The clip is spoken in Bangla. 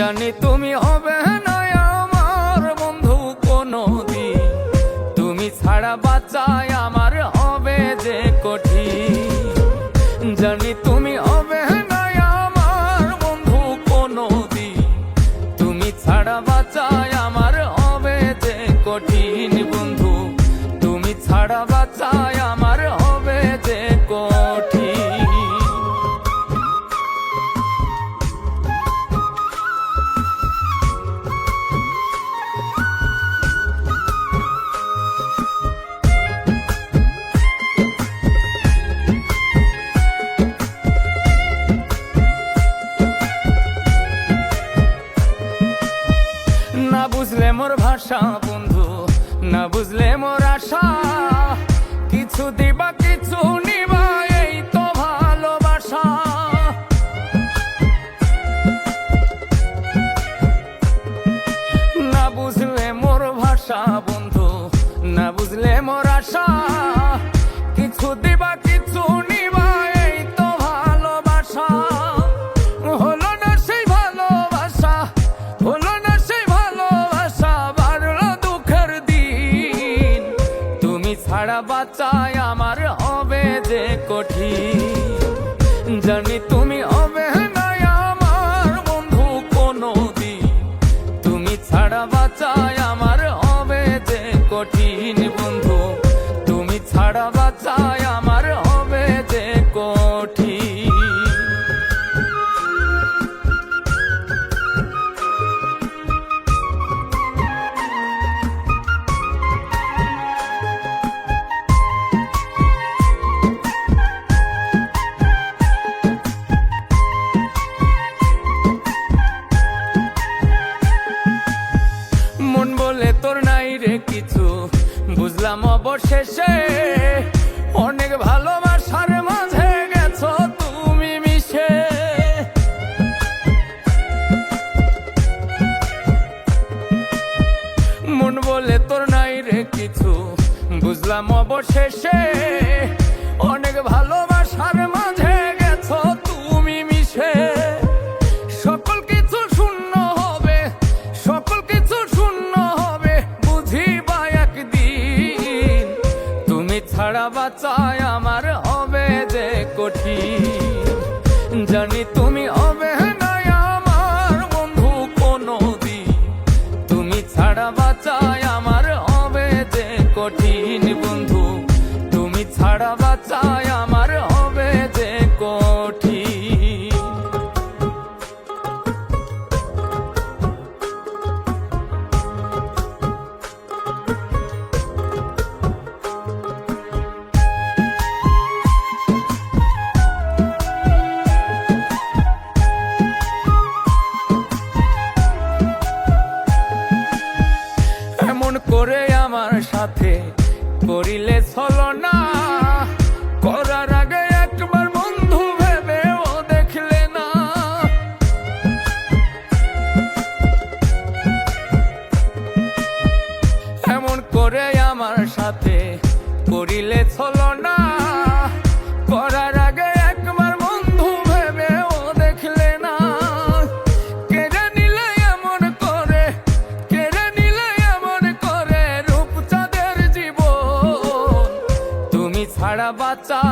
জানি তুমি হবে না আমার বন্ধু কোনদিন, তুমি ছাড়া বাঁচায় আমার হবে যে কঠিন। জানি তুমি হবে না আমার বন্ধু কোনদিন, তুমি ছাড়া বাঁচায় আমার হবে যে কঠিন। বন্ধু তুমি ছাড়া বাঁচায় আমার হবে যে কঠিন। না বুঝলে মোর ভাষা বন্ধু, না বুঝলে মোর আশা, কিছু দিবা কিছু নিবা এই তো ভালোবাসা। না বুঝলে মোর ভাষা বন্ধু, না বুঝলে মোর আশা, কিছু দিবা কিছু নিবা এই তো ভালোবাসা। হলো না সেই ভালোবাসা, হলো না সেই ভালোবাসা, বাড়লো দুঃখের দিন। তুমি ছাড়া বাঁচায় আমার হবে যে কঠিন। জানি তুমি হবে না আমার বন্ধু কোনদিন, তুমি ছাড়া বাঁচায় আমার হবে যে কঠিন। বন্ধু তুমি ছাড়া বাঁচায় আমার হবে যে কঠিন। মন বলে তোর নাই রে কিছু, বুঝলাম অবশেষে অনেক ভালোবাসার মাঝে গেছো তুমি মিশে। মন বলে তোর নাই রে কিছু, বুঝলাম অবশেষে অনেক ভালোবাসার মাঝে গেছো তুমি মিশে। সকল কিছু শূন্য হবে, সকল কিছু শূন্য হবে, বুঝিবা একদিন। তুমি ছাড়া বাঁচায় আমার হবে যে কঠিন। জানি তুমি হবে না আমার বন্ধু কোনদিন, তুমি ছাড়া বাঁচায় আমার হবে যে কঠিন। বন্ধু তুমি ছাড়া বাঁচায় আমার হবে যে কঠিন। এমন করে আমার সাথে করিলে ছলনা, করার আগে একবার বন্ধু ভেবেও দেখলে না। এমন করে আমার সাথে করিলে ছলনা, করার আগে একবার বন্ধু ভেবেও দেখলে না। কেড়ে নিলে এমন করে, কেড়ে নিলে এমন করে রূপচাঁদের জীবন। তুমি ছাড়া বাঁচা